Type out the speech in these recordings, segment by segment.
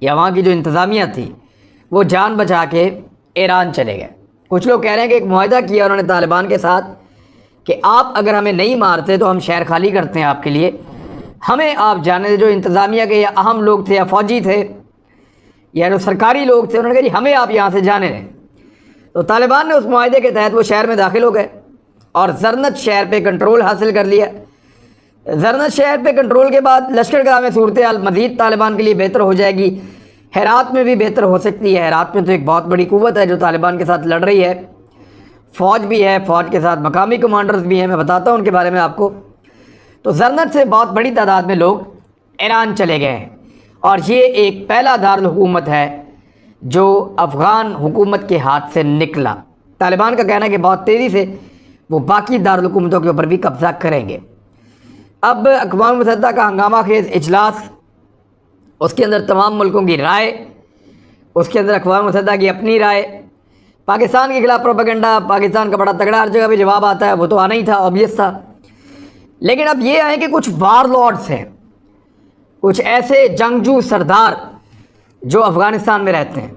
یا وہاں کی جو انتظامیہ تھی وہ جان بچا کے ایران چلے گئے۔ کچھ لوگ کہہ رہے ہیں کہ ایک معاہدہ کیا انہوں نے طالبان کے ساتھ کہ آپ اگر ہمیں نہیں مارتے تو ہم شہر خالی کرتے ہیں آپ کے لیے، ہمیں آپ جانے دیں۔ جو انتظامیہ کے یا اہم لوگ تھے یا فوجی تھے یا جو سرکاری لوگ تھے، انہوں نے کہا جی ہمیں آپ یہاں سے جانے دیں۔ تو طالبان نے اس معاہدے کے تحت وہ شہر میں داخل ہو گئے اور زرنت شہر پہ کنٹرول حاصل کر لیا۔ زرنت شہر پہ کنٹرول کے بعد لشکرگاہ میں صورتحال مزید طالبان کے لیے بہتر ہو جائے گی، ہرات میں بھی بہتر ہو سکتی ہے۔ ہرات میں تو ایک بہت بڑی قوت ہے جو طالبان کے ساتھ لڑ رہی ہے، فوج بھی ہے، فوج کے ساتھ مقامی کمانڈرز بھی ہیں، میں بتاتا ہوں ان کے بارے میں آپ کو۔ تو زرنت سے بہت بڑی تعداد میں لوگ ایران چلے گئے ہیں، اور یہ ایک پہلا دارالحکومت ہے جو افغان حکومت کے ہاتھ سے نکلا۔ طالبان کا کہنا ہے کہ بہت تیزی سے وہ باقی دارالحکومتوں کے اوپر بھی قبضہ کریں گے۔ اب اقوام متحدہ کا ہنگامہ خیز اجلاس، اس کے اندر تمام ملکوں کی رائے، اس کے اندر اقوام متحدہ کی اپنی رائے، پاکستان کے خلاف پروپیگنڈا، پاکستان کا بڑا تگڑا ہر جگہ پہ جواب آتا ہے، وہ تو آنا ہی تھا، آبویس تھا۔ لیکن اب یہ آئے کہ کچھ وار لارڈس ہیں، کچھ ایسے جنگجو سردار جو افغانستان میں رہتے ہیں،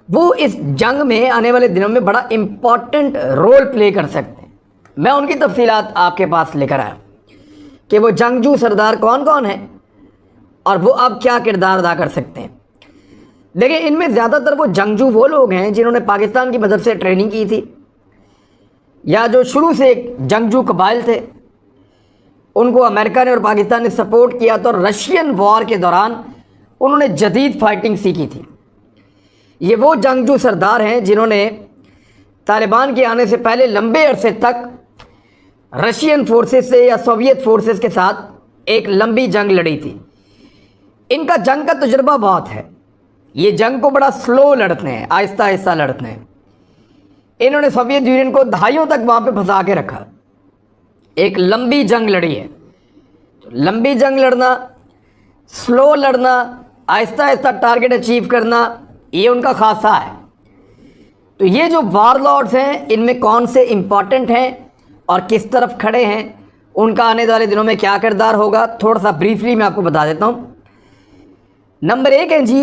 وہ اس جنگ میں آنے والے دنوں میں بڑا امپورٹنٹ رول پلے کر سکتے ہیں۔ میں ان کی تفصیلات آپ کے پاس لے کر آیا کہ وہ جنگجو سردار کون کون ہیں اور وہ اب کیا کردار ادا کر سکتے ہیں۔ دیکھیں، ان میں زیادہ تر وہ جنگجو وہ لوگ ہیں جنہوں نے پاکستان کی مدد سے ٹریننگ کی تھی، یا جو شروع سے ایک جنگجو قبائل تھے، ان کو امریکہ نے اور پاکستان نے سپورٹ کیا تو رشین وار کے دوران انہوں نے جدید فائٹنگ سیکھی تھی۔ یہ وہ جنگجو سردار ہیں جنہوں نے طالبان کے آنے سے پہلے لمبے عرصے تک رشین فورسز سے یا سوویت فورسز کے ساتھ ایک لمبی جنگ لڑی تھی۔ ان کا جنگ کا تجربہ بہت ہے، یہ جنگ کو بڑا سلو لڑتے ہیں، آہستہ آہستہ لڑتے ہیں۔ انہوں نے سوویت یونین کو دہائیوں تک وہاں پہ پھنسا کے رکھا، ایک لمبی جنگ لڑی ہے۔ لمبی جنگ لڑنا، سلو لڑنا، آہستہ آہستہ ٹارگٹ اچیو کرنا، یہ ان کا خاصہ ہے۔ تو یہ جو وار لارڈز ہیں، ان میں کون سے امپورٹنٹ ہیں اور کس طرف کھڑے ہیں، ان کا آنے والے دنوں میں کیا کردار ہوگا، تھوڑا سا بریفلی میں آپ کو بتا دیتا ہوں۔ نمبر 1 ہے جی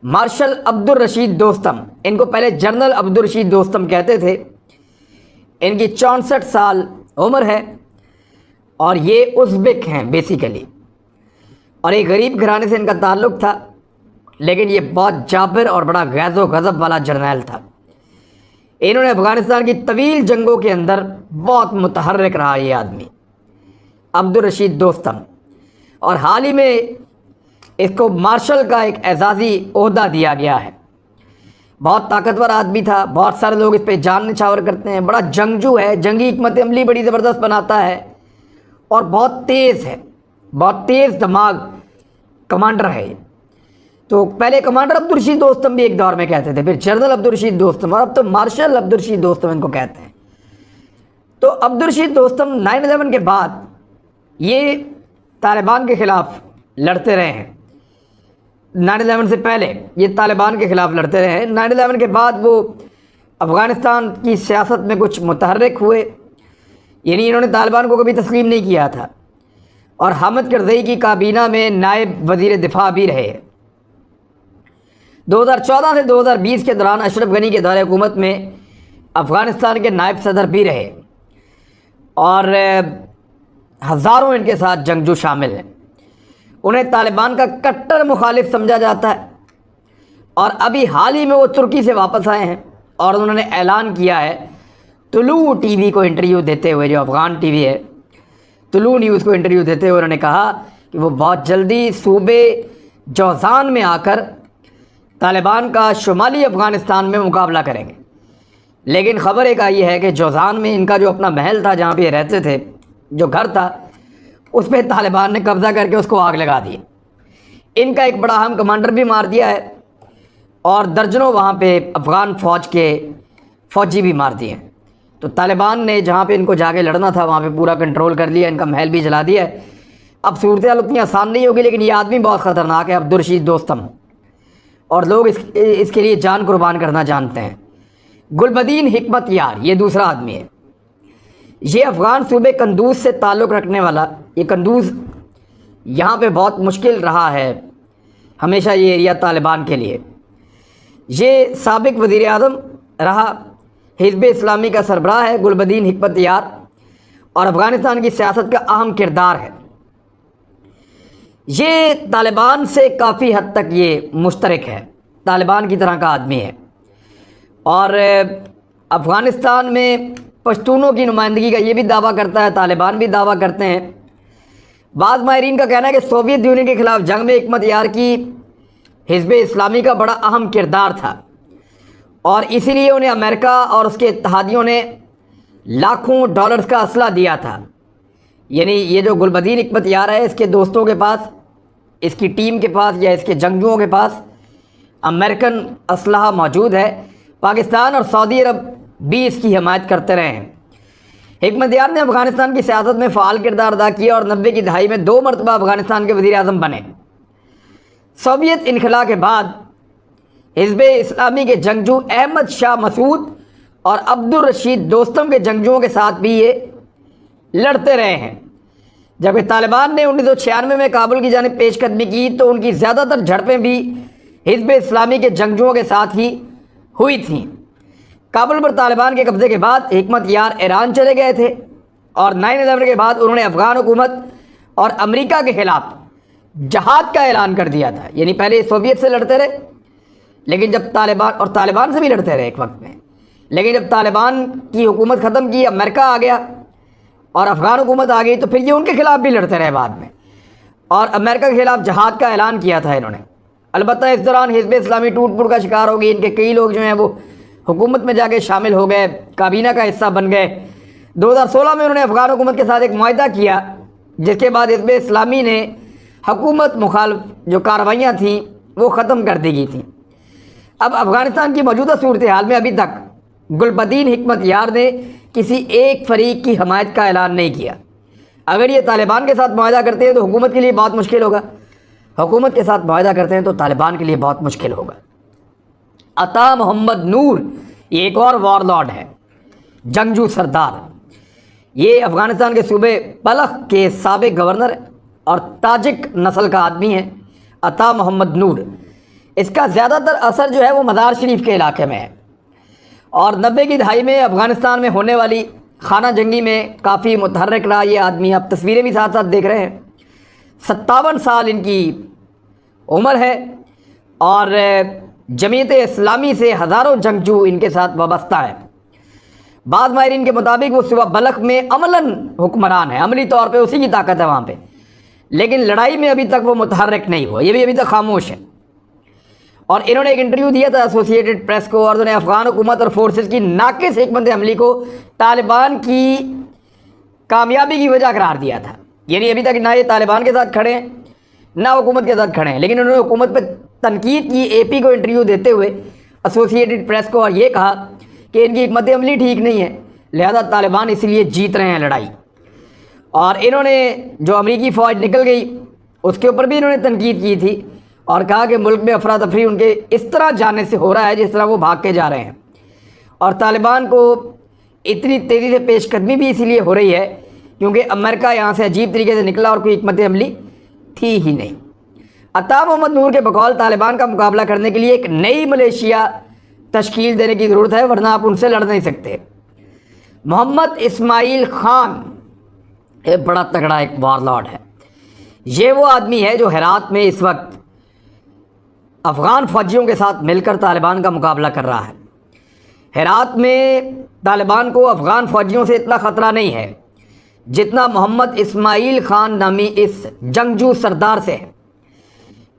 مارشل عبدالرشید دوستم۔ ان کو پہلے جنرل عبدالرشید دوستم کہتے تھے۔ ان کی 64 سال عمر ہے اور یہ ازبک ہیں بیسیکلی، اور ایک غریب گھرانے سے ان کا تعلق تھا، لیکن یہ بہت جابر اور بڑا غیظ و غضب والا جرنیل تھا۔ انہوں نے افغانستان کی طویل جنگوں کے اندر بہت متحرک رہا یہ آدمی عبدالرشید دوستم، اور حال ہی میں اس کو مارشل کا ایک اعزازی عہدہ دیا گیا ہے۔ بہت طاقتور آدمی تھا، بہت سارے لوگ اس پہ جان نچھاور کرتے ہیں، بڑا جنگجو ہے، جنگی حکمت عملی بڑی زبردست بناتا ہے، اور بہت تیز ہے، بہت تیز دماغ کمانڈر ہے۔ تو پہلے کمانڈر عبدالرشید دوستم بھی ایک دور میں کہتے تھے، پھر جنرل عبدالرشید دوستم، اور اب تو مارشل عبدالرشید دوستم ان کو کہتے ہیں۔ تو عبدالرشید دوستم 9/11 کے بعد یہ طالبان کے خلاف لڑتے رہے ہیں۔ 9/11 سے پہلے یہ طالبان کے خلاف لڑتے رہے ہیں، 9/11 کے بعد وہ افغانستان کی سیاست میں کچھ متحرک ہوئے، یعنی انہوں نے طالبان کو کبھی تسلیم نہیں کیا تھا، اور حامد کرزئی کی کابینہ میں نائب وزیر دفاع بھی رہے۔ 2014 سے 2020 کے دوران اشرف غنی کے دور حکومت میں افغانستان کے نائب صدر بھی رہے، اور ہزاروں ان کے ساتھ جنگجو شامل ہیں۔ انہیں طالبان کا کٹر مخالف سمجھا جاتا ہے، اور ابھی حال ہی میں وہ ترکی سے واپس آئے ہیں، اور انہوں نے اعلان کیا ہے طلوع ٹی وی کو انٹرویو دیتے ہوئے، جو افغان ٹی وی ہے، طلوع نیوز کو انٹرویو دیتے ہوئے انہوں نے کہا کہ وہ بہت جلدی صوبے جوزان میں آ کر طالبان کا شمالی افغانستان میں مقابلہ کریں گے۔ لیکن خبر ایک آئی ہے کہ جوزان میں ان کا جو اپنا محل تھا جہاں پہ یہ رہتے تھے، جو گھر تھا، اس پہ طالبان نے قبضہ کر کے اس کو آگ لگا دی۔ ان کا ایک بڑا اہم کمانڈر بھی مار دیا ہے، اور درجنوں وہاں پہ افغان فوج کے فوجی بھی مار دیے ہیں۔ تو طالبان نے جہاں پہ ان کو جا کے لڑنا تھا وہاں پہ پورا کنٹرول کر لیا، ان کا محل بھی جلا دیا ہے۔ اب صورتحال اتنی آسان نہیں ہوگی، لیکن یہ آدمی بہت خطرناک ہے عبدالرشید دوستم، اور لوگ اس کے لیے جان قربان کرنا جانتے ہیں۔ گلبدین حکمت یار یہ دوسرا آدمی ہے، یہ افغان صوبے قندوز سے تعلق رکھنے والا۔ یہ قندوز یہاں پہ بہت مشکل رہا ہے ہمیشہ یہ ایریا طالبان کے لیے۔ یہ سابق وزیر اعظم رہا، حزب اسلامی کا سربراہ ہے گلبدین حکمت یار، اور افغانستان کی سیاست کا اہم کردار ہے۔ یہ طالبان سے کافی حد تک یہ مشترک ہے، طالبان کی طرح کا آدمی ہے، اور افغانستان میں پشتونوں کی نمائندگی کا یہ بھی دعویٰ کرتا ہے، طالبان بھی دعویٰ کرتے ہیں۔ بعض ماہرین کا کہنا ہے کہ سوویت یونین کے خلاف جنگ میں حکمت یار کی حزب اسلامی کا بڑا اہم کردار تھا، اور اسی لیے انہیں امریکہ اور اس کے اتحادیوں نے لاکھوں ڈالرز کا اسلحہ دیا تھا۔ یعنی یہ جو گلبدین حکمت یار ہے، اس کے دوستوں کے پاس، اس کی ٹیم کے پاس یا اس کے جنگجوؤں کے پاس امریکن اسلحہ موجود ہے۔ پاکستان اور سعودی عرب بھی اس کی حمایت کرتے رہے ہیں۔ حکمت یار نے افغانستان کی سیاست میں فعال کردار ادا کیا اور 90 کی دہائی میں 2 مرتبہ افغانستان کے وزیر اعظم بنے۔ سوویت انخلا کے بعد حزب اسلامی کے جنگجو احمد شاہ مسعود اور عبدالرشید دوستم کے جنگجوؤں کے ساتھ بھی یہ لڑتے رہے ہیں۔ جبکہ طالبان نے 1996 میں کابل کی جانب پیش قدمی کی تو ان کی زیادہ تر جھڑپیں بھی حزب اسلامی کے جنگجوؤں کے ساتھ ہی ہوئی تھیں۔ کابل پر طالبان کے قبضے کے بعد حکمت یار ایران چلے گئے تھے، اور 9/11 کے بعد انہوں نے افغان حکومت اور امریکہ کے خلاف جہاد کا اعلان کر دیا تھا۔ یعنی پہلے سوویت سے لڑتے رہے، لیکن جب طالبان سے بھی لڑتے رہے ایک وقت میں، لیکن جب طالبان کی حکومت ختم کی، امریکہ آ گیا اور افغان حکومت آ گئی، تو پھر یہ ان کے خلاف بھی لڑتے رہے بعد میں، اور امریکہ کے خلاف جہاد کا اعلان کیا تھا انہوں نے۔ البتہ اس دوران حزب اسلامی ٹوٹ پھوٹ کا شکار ہو گئی، ان کے کئی لوگ جو ہیں وہ حکومت میں جا کے شامل ہو گئے، کابینہ کا حصہ بن گئے۔ 2016 میں انہوں نے افغان حکومت کے ساتھ ایک معاہدہ کیا، جس کے بعد حزب اسلامی نے حکومت مخالف جو کارروائیاں تھیں وہ ختم کر دی گئی تھیں۔ اب افغانستان کی موجودہ صورتحال میں ابھی تک گلبدین حکمت یار نے کسی ایک فریق کی حمایت کا اعلان نہیں کیا۔ اگر یہ طالبان کے ساتھ معاہدہ کرتے ہیں تو حکومت کے لیے بہت مشکل ہوگا، حکومت کے ساتھ معاہدہ کرتے ہیں تو طالبان کے لیے بہت مشکل ہوگا۔ عطا محمد نور یہ ایک اور وار لارڈ ہے، جنگجو سردار۔ یہ افغانستان کے صوبے بلخ کے سابق گورنر اور تاجک نسل کا آدمی ہے، عطا محمد نور۔ اس کا زیادہ تر اثر جو ہے وہ مزار شریف کے علاقے میں ہے، اور 90 کی دہائی میں افغانستان میں ہونے والی خانہ جنگی میں کافی متحرک رہا یہ آدمی۔ آپ تصویریں بھی ساتھ ساتھ دیکھ رہے ہیں۔ 57 سال ان کی عمر ہے، اور جمعیت اسلامی سے ہزاروں جنگجو ان کے ساتھ وابستہ ہیں۔ بعض ماہرین کے مطابق وہ صوبہ بلخ میں عملاً حکمران ہے، عملی طور پہ اسی کی طاقت ہے وہاں پہ، لیکن لڑائی میں ابھی تک وہ متحرک نہیں ہوا، یہ بھی ابھی تک خاموش ہے۔ اور انہوں نے ایک انٹرویو دیا تھا ایسوسیٹڈ پریس کو، اور انہوں نے افغان حکومت اور فورسز کی ناقص حکمت عملی کو طالبان کی کامیابی کی وجہ قرار دیا تھا۔ یعنی ابھی تک نہ یہ طالبان کے ساتھ کھڑے ہیں نہ حکومت کے ساتھ کھڑے ہیں، لیکن انہوں نے حکومت پہ تنقید کی اے پی کو انٹرویو دیتے ہوئے ایسوسیٹڈ پریس کو، اور یہ کہا کہ ان کی حکمت عملی ٹھیک نہیں ہے، لہذا طالبان اس لیے جیت رہے ہیں لڑائی۔ اور انہوں نے جو امریکی فوج نکل گئی اس کے اوپر بھی انہوں نے تنقید کی تھی، اور کہا کہ ملک میں افراتفری ان کے اس طرح جانے سے ہو رہا ہے جس طرح وہ بھاگ کے جا رہے ہیں، اور طالبان کو اتنی تیزی سے پیش قدمی بھی اسی لیے ہو رہی ہے کیونکہ امریکہ یہاں سے عجیب طریقے سے نکلا اور کوئی حکمت عملی تھی ہی نہیں۔ عطا محمد نور کے بقول طالبان کا مقابلہ کرنے کے لیے ایک نئی ملیشیا تشکیل دینے کی ضرورت ہے، ورنہ آپ ان سے لڑ نہیں سکتے۔ محمد اسماعیل خان ایک بڑا تگڑا ایک وار لارڈ ہے۔ یہ وہ آدمی ہے جو ہرات میں اس وقت افغان فوجیوں کے ساتھ مل کر طالبان کا مقابلہ کر رہا ہے۔ ہرات میں طالبان کو افغان فوجیوں سے اتنا خطرہ نہیں ہے جتنا محمد اسماعیل خان نامی اس جنگجو سردار سے ہے۔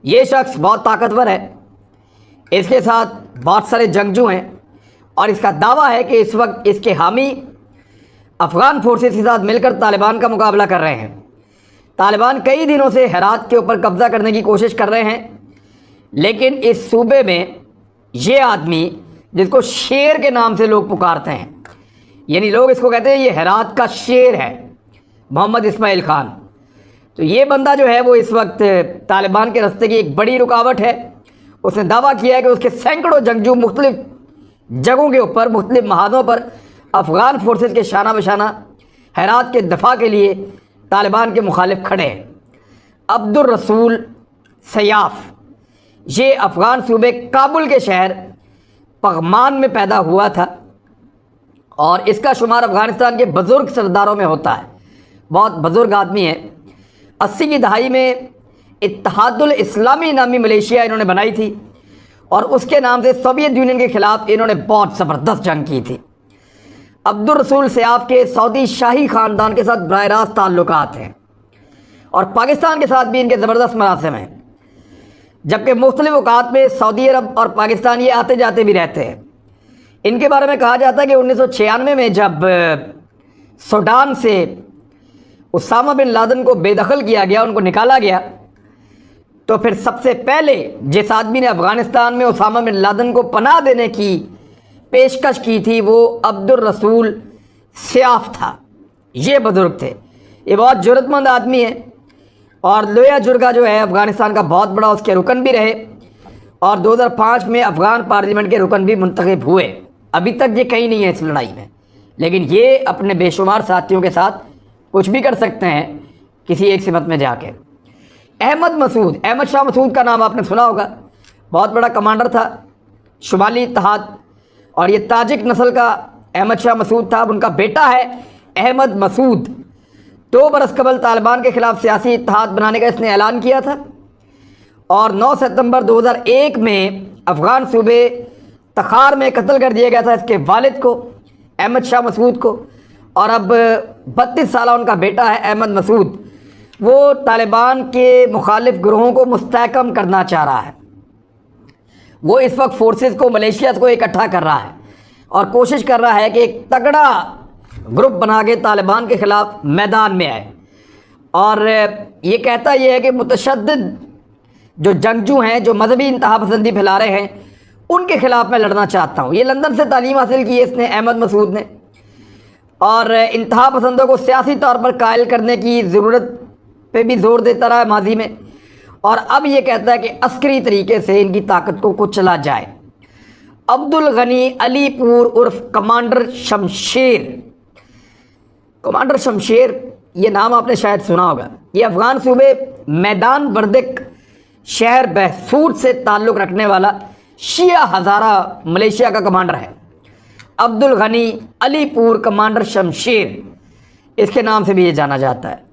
یہ شخص بہت طاقتور ہے، اس کے ساتھ بہت سارے جنگجو ہیں، اور اس کا دعویٰ ہے کہ اس وقت اس کے حامی افغان فورسز کے ساتھ مل کر طالبان کا مقابلہ کر رہے ہیں۔ طالبان کئی دنوں سے ہرات کے اوپر قبضہ کرنے کی کوشش کر رہے ہیں، لیکن اس صوبے میں یہ آدمی جس کو شیر کے نام سے لوگ پکارتے ہیں، یعنی لوگ اس کو کہتے ہیں یہ ہرات کا شیر ہے، محمد اسماعیل خان، تو یہ بندہ جو ہے وہ اس وقت طالبان کے راستے کی ایک بڑی رکاوٹ ہے۔ اس نے دعویٰ کیا ہے کہ اس کے سینکڑوں جنگجو مختلف جگہوں کے اوپر مختلف محاذوں پر افغان فورسز کے شانہ بشانہ ہرات کے دفاع کے لیے طالبان کے مخالف کھڑے ہیں۔ عبدالرسول سیاف یہ افغان صوبے کابل کے شہر پغمان میں پیدا ہوا تھا اور اس کا شمار افغانستان کے بزرگ سرداروں میں ہوتا ہے۔ بہت بزرگ آدمی ہے۔ 80 کی دہائی میں اتحاد الاسلامی نامی ملیشیا انہوں نے بنائی تھی اور اس کے نام سے سوویت یونین کے خلاف انہوں نے بہت زبردست جنگ کی تھی۔ عبد الرسول سیاف کے سعودی شاہی خاندان کے ساتھ براہ راست تعلقات ہیں اور پاکستان کے ساتھ بھی ان کے زبردست مراسم ہیں، جبکہ مختلف اوقات میں سعودی عرب اور پاکستان یہ آتے جاتے بھی رہتے ہیں۔ ان کے بارے میں کہا جاتا ہے کہ 1996 میں جب سوڈان سے اسامہ بن لادن کو بے دخل کیا گیا، ان کو نکالا گیا، تو پھر سب سے پہلے جس آدمی نے افغانستان میں اسامہ بن لادن کو پناہ دینے کی پیشکش کی تھی وہ عبد الرسول سیاف تھا۔ یہ بزرگ تھے، یہ بہت جرأت مند آدمی ہے اور لویا جرگا جو ہے افغانستان کا بہت بڑا اس کے رکن بھی رہے اور 2005 میں افغان پارلیمنٹ کے رکن بھی منتخب ہوئے۔ ابھی تک یہ کہیں نہیں ہے اس لڑائی میں، لیکن یہ اپنے بے شمار ساتھیوں کے ساتھ کچھ بھی کر سکتے ہیں کسی ایک سمت میں جا کے۔ احمد شاہ مسعود کا نام آپ نے سنا ہوگا، بہت بڑا کمانڈر تھا شمالی اتحاد، اور یہ تاجک نسل کا احمد شاہ مسعود تھا۔ اب ان کا بیٹا ہے احمد مسعود۔ 2 برس قبل طالبان کے خلاف سیاسی اتحاد بنانے کا اس نے اعلان کیا تھا اور 9 ستمبر 2001 میں افغان صوبے تخار میں قتل کر دیا گیا تھا اس کے والد کو، احمد شاہ مسعود کو، اور اب 32 سالہ ان کا بیٹا ہے احمد مسعود۔ وہ طالبان کے مخالف گروہوں کو مستحکم کرنا چاہ رہا ہے۔ وہ اس وقت فورسز کو ملیشیا کو اکٹھا کر رہا ہے اور کوشش کر رہا ہے کہ ایک تگڑا گروپ بنا کے طالبان کے خلاف میدان میں آئے، اور یہ کہتا یہ ہے کہ متشدد جو جنگجو ہیں، جو مذہبی انتہا پسندی پھیلا رہے ہیں، ان کے خلاف میں لڑنا چاہتا ہوں۔ یہ لندن سے تعلیم حاصل کی ہے اس نے، احمد مسعود نے، اور انتہا پسندوں کو سیاسی طور پر قائل کرنے کی ضرورت پہ بھی زور دیتا رہا ہے ماضی میں، اور اب یہ کہتا ہے کہ عسکری طریقے سے ان کی طاقت کو کچلا جائے۔ عبد الغنی علی پور عرف کمانڈر شمشیر، یہ نام آپ نے شاید سنا ہوگا۔ یہ افغان صوبے میدان بردک شہر بہسود سے تعلق رکھنے والا شیعہ ہزارہ ملیشیا کا کمانڈر ہے۔ عبد الغنی علی پور کمانڈر شمشیر، اس کے نام سے بھی یہ جانا جاتا ہے۔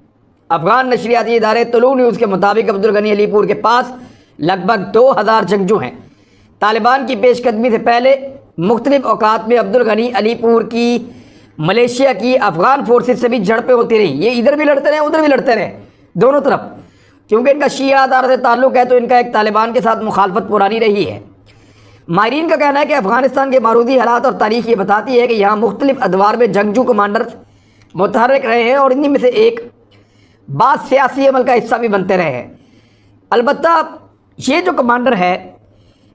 افغان نشریاتی ادارے طلوع نیوز کے مطابق عبد الغنی علی پور کے پاس لگ بھگ 2000 جنگجو ہیں۔ طالبان کی پیش قدمی سے پہلے مختلف اوقات میں عبد الغنی علی پور کی ملیشیا کی افغان فورسز سے بھی جھڑپیں ہوتی رہی۔ یہ ادھر بھی لڑتے رہے ادھر بھی لڑتے رہے، دونوں طرف، کیونکہ ان کا شیعہ ادارہ سے تعلق ہے تو ان کا ایک طالبان کے ساتھ مخالفت پرانی رہی ہے۔ ماہرین کا کہنا ہے کہ افغانستان کے معروضی حالات اور تاریخ یہ بتاتی ہے کہ یہاں مختلف ادوار میں جنگجو کمانڈرز متحرک رہے ہیں اور انہی میں سے ایک بعض سیاسی عمل کا حصہ بھی بنتے رہے ہیں۔ البتہ یہ جو کمانڈر ہے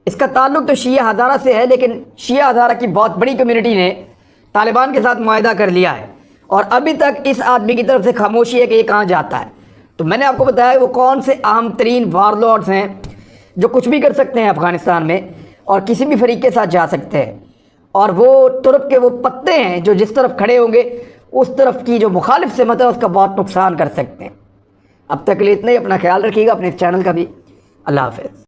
اس کا تعلق تو شیعہ ہزارہ سے ہے، لیکن شیعہ ہزارہ کی بہت بڑی کمیونٹی نے طالبان کے ساتھ معاہدہ کر لیا ہے اور ابھی تک اس آدمی کی طرف سے خاموشی ہے کہ یہ کہاں جاتا ہے۔ تو میں نے آپ کو بتایا وہ کون سے اہم ترین وار لارڈز ہیں جو کچھ بھی کر سکتے ہیں افغانستان میں اور کسی بھی فریق کے ساتھ جا سکتے ہیں، اور وہ ترک کے وہ پتے ہیں جو جس طرف کھڑے ہوں گے اس طرف کی جو مخالف سمت ہے اس کا بہت نقصان کر سکتے ہیں۔ اب تک کے لیے اتنا ہی، اپنا خیال رکھیے گا، اپنے اس چینل کا بھی۔ اللہ حافظ۔